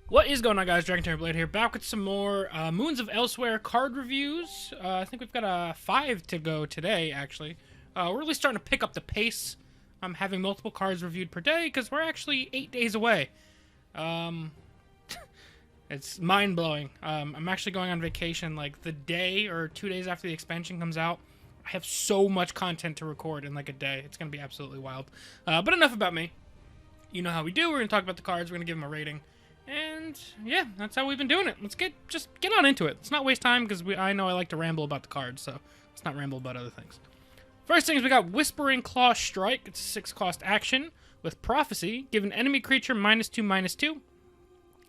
What is going on, guys? DragonTamerBlayde here, back with some more Moons of Elsweyr card reviews. I think we've got 5 to go today, actually. We're really starting to pick up the pace. I'm having multiple cards reviewed per day, because we're actually 8 days away. It's mind-blowing. I'm actually going on vacation, like, the day or 2 days after the expansion comes out. I have so much content to record in, like, a day. It's going to be absolutely wild. But enough about me. You know how we do. We're going to talk about the cards. We're going to give them a rating. And yeah, that's how we've been doing it. Let's just get on into it. Let's not waste time because I know I like to ramble about the cards, so let's not ramble about other things. First thing is we got Whispering Claw Strike. It's a 6-cost action with Prophecy. Give an enemy creature -2/-2,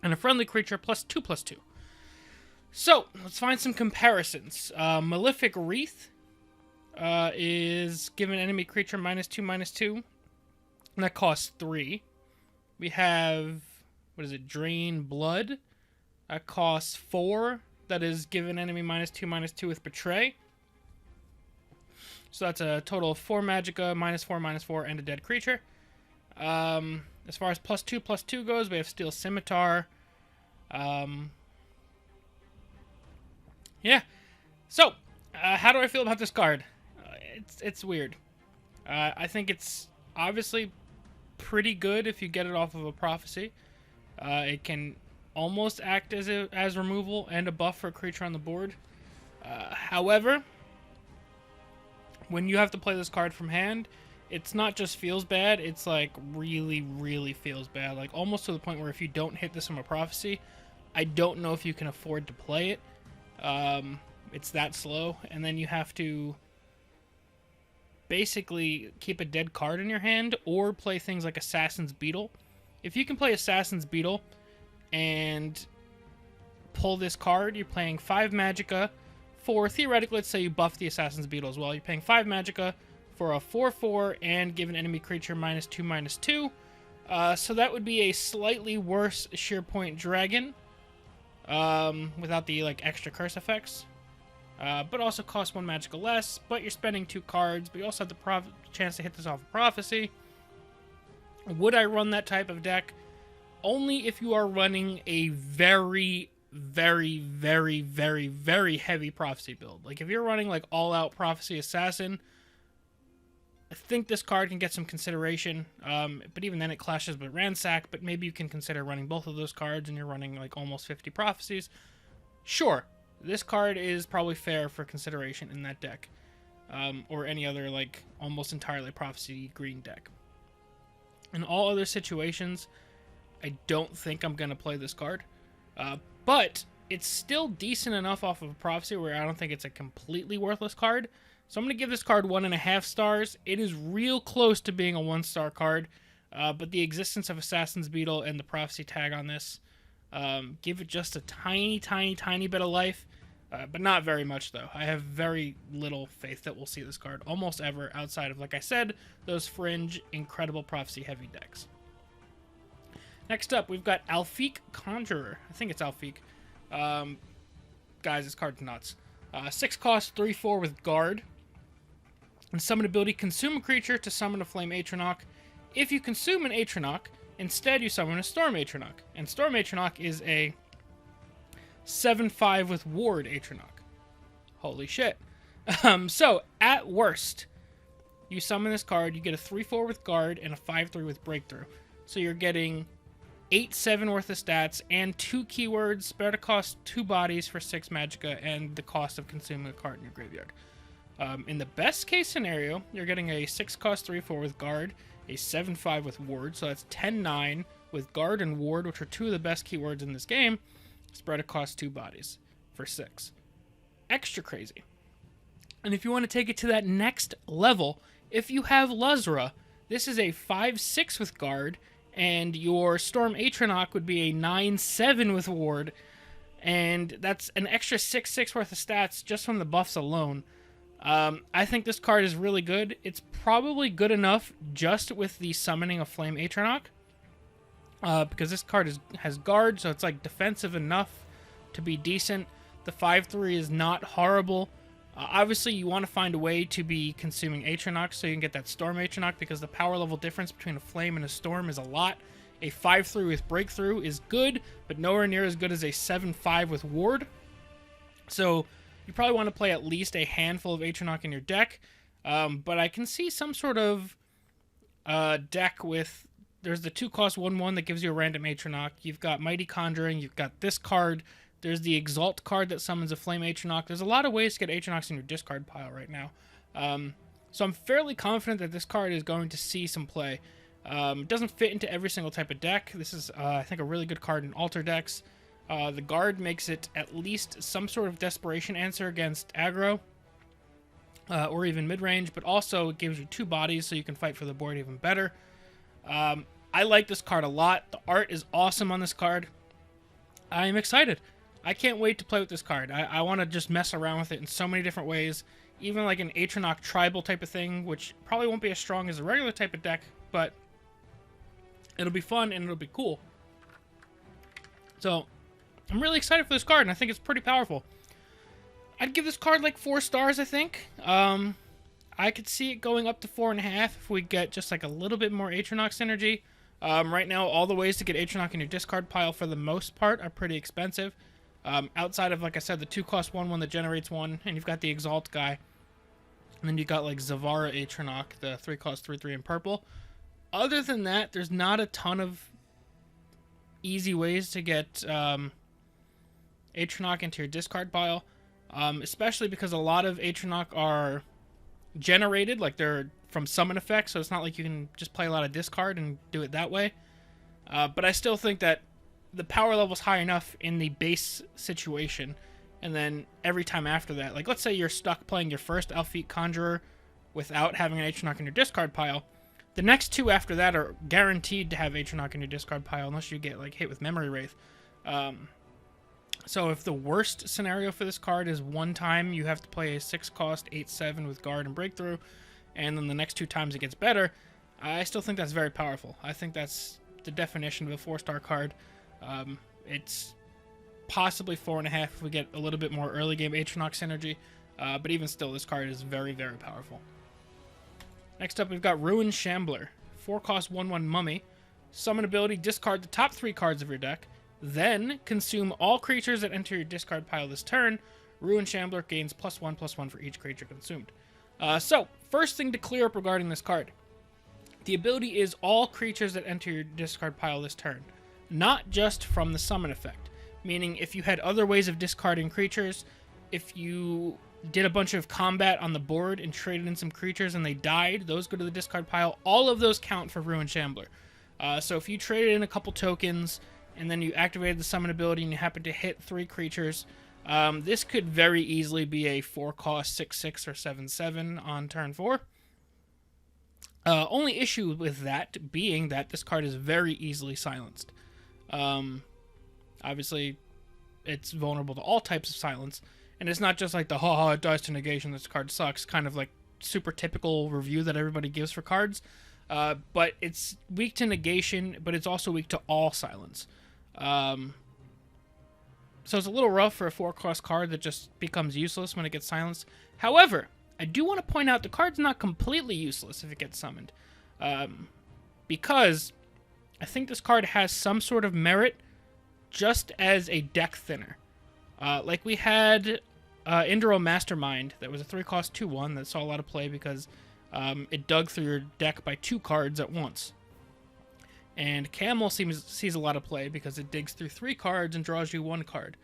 and a friendly creature +2/+2. So let's find some comparisons. Malefic Wreath is give an enemy creature -2/-2, and that costs 3. We have, what is it, Drain Blood. That costs 4. That is give an enemy -2/-2 with Betray. So that's a total of 4 Magicka, -4/-4, and a dead creature. As far as +2/+2 goes, we have Steel Scimitar. Yeah. So, how do I feel about this card? It's weird. I think it's obviously pretty good if you get it off of a Prophecy. It can almost act as removal and a buff for a creature on the board. However, when you have to play this card from hand, it's not just feels bad, it's like really, really feels bad. Like almost to the point where if you don't hit this from a Prophecy, I don't know if you can afford to play it. It's that slow, and then you have to basically keep a dead card in your hand or play things like Assassin's Beetle. If you can play Assassin's Beetle and pull this card, you're playing 5 Magicka for, theoretically, let's say you buff the Assassin's Beetle as well. You're paying 5 Magicka for a 4/4 and give an enemy creature -2/-2. So that would be a slightly worse Shearpoint Dragon without the extra curse effects. But also costs 1 Magicka less, but you're spending 2 cards, but you also have the chance to hit this off a Prophecy. Would I run that type of deck? Only if you are running a very, very, very, very, very heavy Prophecy build. Like, if you're running, like, all-out Prophecy Assassin, I think this card can get some consideration. But even then, it clashes with Ransack, but maybe you can consider running both of those cards and you're running, like, almost 50 Prophecies. Sure, this card is probably fair for consideration in that deck. Or any other, like, almost entirely Prophecy green deck. In all other situations, I don't think I'm going to play this card. But it's still decent enough off of a Prophecy where I don't think it's a completely worthless card. So I'm going to give this card 1.5 stars. It is real close to being a 1-star card. But the existence of Assassin's Beetle and the Prophecy tag on this give it just a tiny, tiny, tiny bit of life. But not very much, though. I have very little faith that we'll see this card almost ever outside of, like I said, those fringe, incredible Prophecy-heavy decks. Next up, we've got Alfiq Conjurer. I think it's Alfiq. Guys, this card's nuts. 6 cost, 3/4 with Guard. And summon ability, consume a creature to summon a Flame Atronach. If you consume an Atronach, instead you summon a Storm Atronach. And Storm Atronach is a 7/5 with Ward Atronach. Holy shit. So, at worst, you summon this card, you get a 3/4 with Guard and a 5/3 with Breakthrough. So you're getting 8/7 worth of stats and 2 keywords, better to cost 2 bodies for 6 Magicka and the cost of consuming a card in your graveyard. In the best case scenario, you're getting a 6 cost 3/4 with Guard, a 7/5 with Ward, so that's 10/9 with Guard and Ward, which are 2 of the best keywords in this game. Spread across 2 bodies for 6. Extra crazy. And if you want to take it to that next level, if you have Luzra, this is a 5/6 with Guard, and your Storm Atronach would be a 9/7 with Ward, and that's an extra 6/6 worth of stats just from the buffs alone. I think this card is really good. It's probably good enough just with the summoning of Flame Atronach. Because this card has Guard, so it's like defensive enough to be decent. The 5/3 is not horrible. Obviously, you want to find a way to be consuming Atronach so you can get that Storm Atronach, because the power level difference between a Flame and a Storm is a lot. A 5-3 with Breakthrough is good, but nowhere near as good as a 7-5 with Ward. So you probably want to play at least a handful of Atronach in your deck. But I can see some sort of deck with... There's the 2-cost 1/1 that gives you a random Atronach. You've got Mighty Conjuring. You've got this card. There's the Exalt card that summons a Flame Atronach. There's a lot of ways to get Atronachs in your discard pile right now. So I'm fairly confident that this card is going to see some play. It doesn't fit into every single type of deck. This is, I think, a really good card in altar decks. The guard makes it at least some sort of desperation answer against aggro, or even mid-range, but also it gives you 2 bodies so you can fight for the board even better. I like this card a lot. The art is awesome on this card. I am excited. I can't wait to play with this card. I want to just mess around with it in so many different ways. Even like an Atronach tribal type of thing, which probably won't be as strong as a regular type of deck, but it'll be fun and it'll be cool. So I'm really excited for this card, and I think it's pretty powerful. I'd give this card like 4 stars, I think. I could see it going up to 4.5 if we get just like a little bit more Atronach synergy. Right now, all the ways to get Atronach in your discard pile for the most part are pretty expensive. Outside of, like I said, the 2-cost 1/1 that generates 1, and you've got the Exalt guy. And then you got like Zavara Atronach, the 3-cost 3/3 in purple. Other than that, there's not a ton of easy ways to get Atronach into your discard pile. Especially because a lot of Atronach are generated, like they're from summon effects, so it's not like you can just play a lot of discard and do it that way. But I still think that the power level's high enough in the base situation, and then every time after that, like let's say you're stuck playing your first Elfique Conjurer without having an Atronach in your discard pile, the next 2 after that are guaranteed to have Atronach in your discard pile unless you get like hit with Memory Wraith. So if the worst scenario for this card is one time you have to play a 6-cost 8/7 with Guard and Breakthrough, and then the next 2 times it gets better, I still think that's very powerful. I think that's the definition of a 4-star card. It's possibly 4.5 if we get a little bit more early game Atronach synergy, but even still, this card is very, very powerful. Next up, we've got Ruined Shambler. 4-cost 1/1 Mummy. Summon ability, discard the top 3 cards of your deck, then consume all creatures that enter your discard pile this turn. Ruined Shambler gains +1/+1 for each creature consumed. So, first thing to clear up regarding this card. The ability is all creatures that enter your discard pile this turn, not just from the summon effect. Meaning, if you had other ways of discarding creatures, if you did a bunch of combat on the board and traded in some creatures and they died, those go to the discard pile. All of those count for Ruined Shambler. So if you traded in a couple tokens and then you activated the summon ability and you happen to hit 3 creatures, this could very easily be a 4-cost 6/6 or 7/7 on turn 4. Only issue with that being that this card is very easily silenced. Obviously, it's vulnerable to all types of silence, and it's not just like the it dies to negation, this card sucks, kind of like super typical review that everybody gives for cards. But it's weak to negation, but it's also weak to all silence. So it's a little rough for a 4-cost card that just becomes useless when it gets silenced. However, I do want to point out the card's not completely useless if it gets summoned. Because I think this card has some sort of merit just as a deck thinner. Like we had Indro Mastermind, that was a 3-cost 2/1 that saw a lot of play because it dug through your deck by 2 cards at once. And Camel sees a lot of play because it digs through 3 cards and draws you 1 card.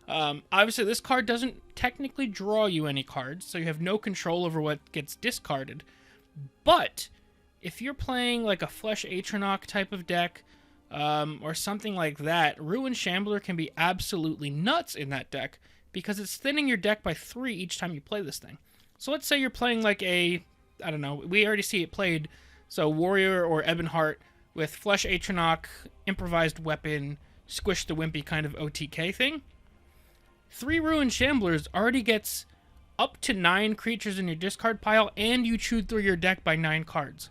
Obviously, this card doesn't technically draw you any cards, so you have no control over what gets discarded. But if you're playing like a Flesh Atronach type of deck, or something like that, Ruined Shambler can be absolutely nuts in that deck because it's thinning your deck by 3 each time you play this thing. So let's say you're playing like a, I don't know, we already see it played, so Warrior or Ebonheart with Flesh Atronach, Improvised Weapon, Squish the Wimpy kind of OTK thing. 3 Ruined Shamblers already gets up to 9 creatures in your discard pile, and you chewed through your deck by 9 cards.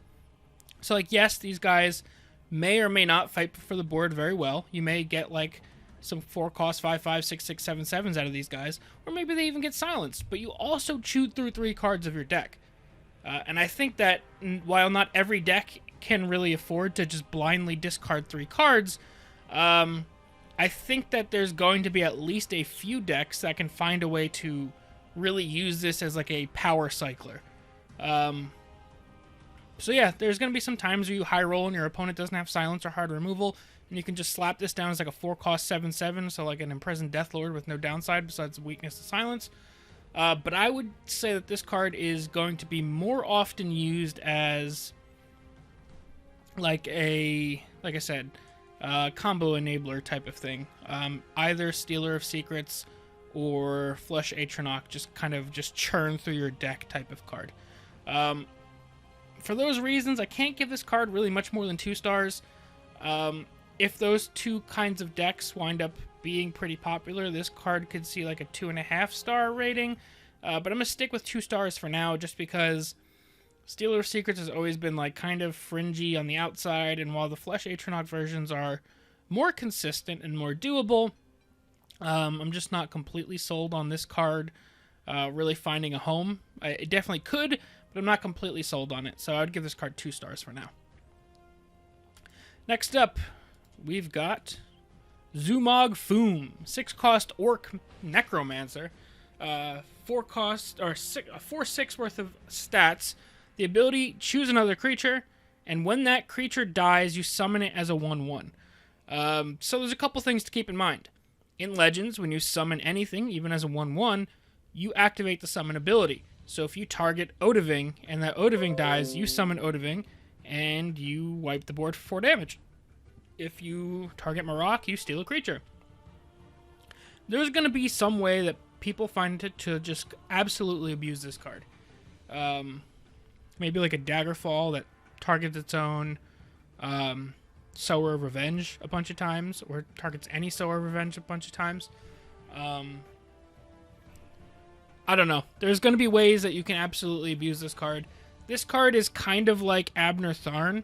So, like, yes, these guys may or may not fight for the board very well. You may get, like, some 4-cost 5/5, 6/6, 7/7s out of these guys, or maybe they even get silenced, but you also chewed through 3 cards of your deck. And I think that while not every deck can really afford to just blindly discard 3 cards. I think that there's going to be at least a few decks that can find a way to really use this as like a power cycler. So yeah, there's going to be some times where you high roll and your opponent doesn't have silence or hard removal, and you can just slap this down as like a 4-cost 7/7, so like an Imprisoned Deathlord with no downside besides weakness to silence. But I would say that this card is going to be more often used as like a, like I said, combo enabler type of thing. Either Stealer of Secrets or Flush Atronach, just kind of just churn through your deck type of card. For those reasons, I can't give this card really much more than 2 stars. If those 2 kinds of decks wind up being pretty popular, this card could see like a 2.5 star rating. But I'm going to stick with 2 stars for now, just because Stealer of Secrets has always been like kind of fringy on the outside, and while the Flesh Atronach versions are more consistent and more doable, I'm just not completely sold on this card really finding a home. It definitely could, but I'm not completely sold on it, so I would give this card 2 stars for now. Next up, we've got Zumog Foom, 6-cost Orc Necromancer, 4-cost or 4/6 worth of stats. The ability: choose another creature, and when that creature dies, you summon it as a 1/1. So there's a couple things to keep in mind. In Legends, when you summon anything, even as a 1/1, you activate the summon ability. So if you target Odahviing and that Odahviing dies, you summon Odahviing and you wipe the board for 4 damage. If you target Marok, you steal a creature. There's going to be some way that people find it to just absolutely abuse this card. Maybe like a Daggerfall that targets its own Sower of Revenge a bunch of times, or targets any Sower of Revenge a bunch of times. I don't know. There's going to be ways that you can absolutely abuse this card. This card is kind of like Abner Tharn.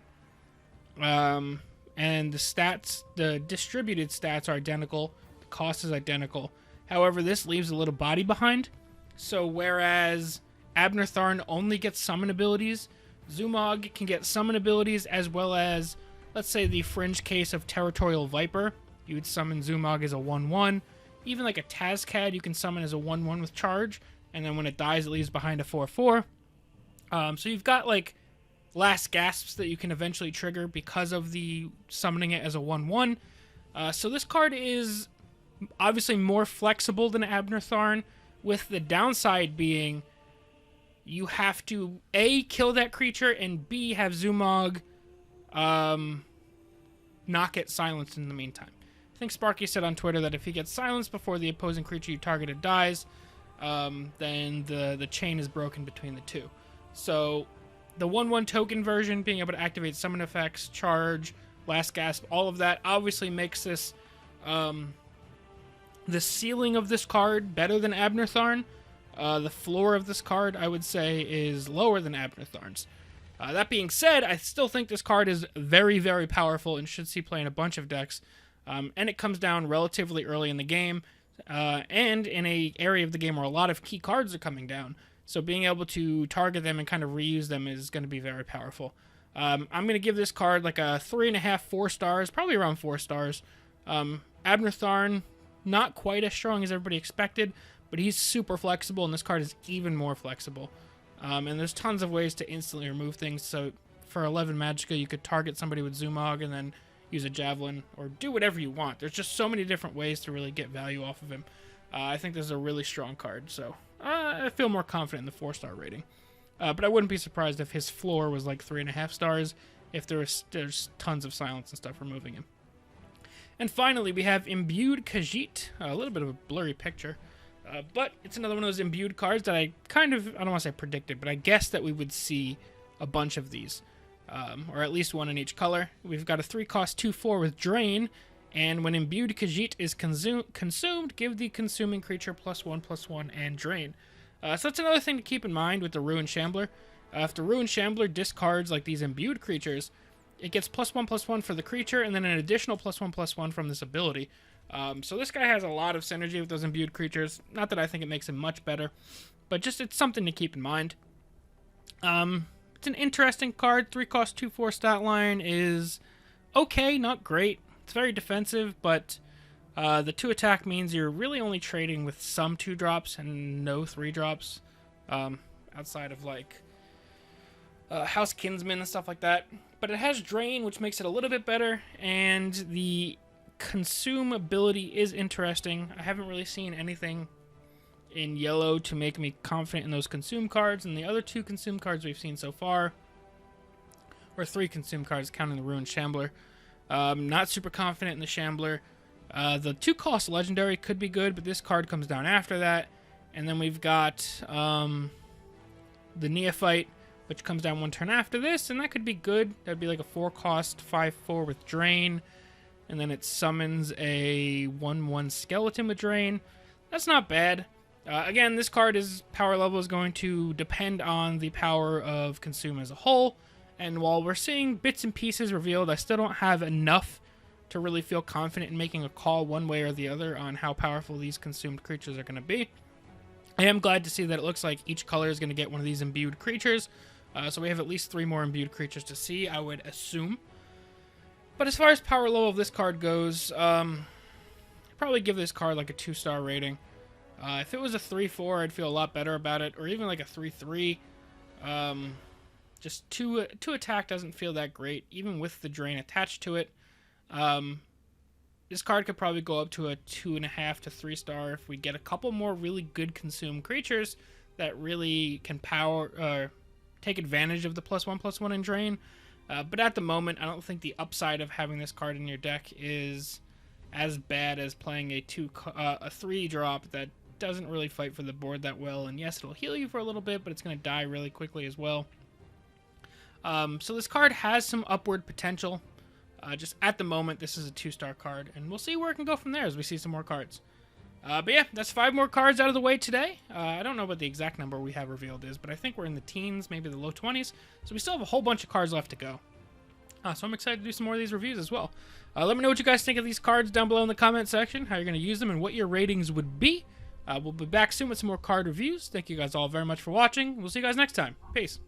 And the stats, the distributed stats are identical. The cost is identical. However, this leaves a little body behind. So whereas Abner Tharn only gets summon abilities, Zumog can get summon abilities as well as, let's say, the fringe case of Territorial Viper. You would summon Zumog as a 1/1. Even like a Tazcad, you can summon as a 1/1 with charge, and then when it dies, it leaves behind a 4/4. So you've got like last gasps that you can eventually trigger because of the summoning it as a 1/1. So this card is obviously more flexible than Abner Tharn, with the downside being you have to A, kill that creature, and B, have Zumog not get silenced in the meantime. I think Sparky said on Twitter that if he gets silenced before the opposing creature you targeted dies, then the chain is broken between the two. So the 1/1 token version, being able to activate summon effects, charge, last gasp, all of that obviously makes this the ceiling of this card better than Abner Tharn. The floor of this card, I would say, is lower than Abner Tharn's. That being said, I still think this card is very, very powerful and should see play in a bunch of decks. And it comes down relatively early in the game, and in a area of the game where a lot of key cards are coming down. So being able to target them and kind of reuse them is going to be very powerful. I'm going to give this card like a 3.5, 4 stars, probably around 4 stars. Abner Tharn, not quite as strong as everybody expected, but he's super flexible, and this card is even more flexible. And there's tons of ways to instantly remove things. So for 11 Magicka, you could target somebody with Zumog and then use a Javelin, or do whatever you want. There's just so many different ways to really get value off of him. I think this is a really strong card, so I feel more confident in the 4-star rating. But I wouldn't be surprised if his floor was like 3.5 stars, if there's tons of silence and stuff removing him. And finally, we have Imbued Khajiit, a little bit of a blurry picture. But it's another one of those imbued cards that I don't want to say predicted, but I guessed that we would see a bunch of these. Or at least one in each color. We've got a 3-cost 2/4 with Drain, and when Imbued Khajiit is consumed, give the consuming creature +1/+1 and Drain. So that's another thing to keep in mind with the Ruined Shambler. If the Ruined Shambler discards like these imbued creatures, it gets +1/+1 for the creature, and then an additional +1/+1 from this ability. So this guy has a lot of synergy with those imbued creatures. Not that I think it makes him much better, but just it's something to keep in mind. It's an interesting card. 3 cost 2/4 stat line is okay, not great. It's very defensive, but the 2 attack means you're really only trading with some 2 drops and no 3 drops, outside of like House Kinsman and stuff like that. But it has Drain, which makes it a little bit better, and the Consume ability is interesting. I haven't really seen anything in yellow to make me confident in those Consume cards, and the other 2 Consume cards we've seen so far, or 3 Consume cards counting the Ruined Shambler. Not super confident in the Shambler. The 2 cost legendary could be good, but this card comes down after that. And then we've got the Neophyte, which comes down 1 turn after this, and that could be good. That'd be like a 4 cost 5/4 with Drain, and then it summons a 1/1 skeleton with Drain. That's not bad. Again, this card's power level is going to depend on the power of Consume as a whole, and while we're seeing bits and pieces revealed, I still don't have enough to really feel confident in making a call one way or the other on how powerful these consumed creatures are going to be. I am glad to see that it looks like each color is going to get one of these imbued creatures, so we have at least 3 more imbued creatures to see, I would assume. But as far as power level of this card goes, I'd probably give this card like a 2-star rating. If it was a 3/4, I'd feel a lot better about it, or even like a 3/3. Just 2 attack doesn't feel that great, even with the Drain attached to it. This card could probably go up to a 2.5 to 3-star if we get a couple more really good consumed creatures that really can take advantage of the +1/+1 in Drain. But at the moment, I don't think the upside of having this card in your deck is as bad as playing a 3-drop that doesn't really fight for the board that well. And yes, it'll heal you for a little bit, but it's going to die really quickly as well. So this card has some upward potential. Just at the moment, this is a 2-star card, and we'll see where it can go from there as we see some more cards. But yeah, that's 5 more cards out of the way today. I don't know what the exact number we have revealed is, but I think we're in the teens, maybe the low 20s. So we still have a whole bunch of cards left to go. So I'm excited to do some more of these reviews as well. Let me know what you guys think of these cards down below in the comment section, how you're going to use them, and what your ratings would be. We'll be back soon with some more card reviews. Thank you guys all very much for watching. We'll see you guys next time. Peace.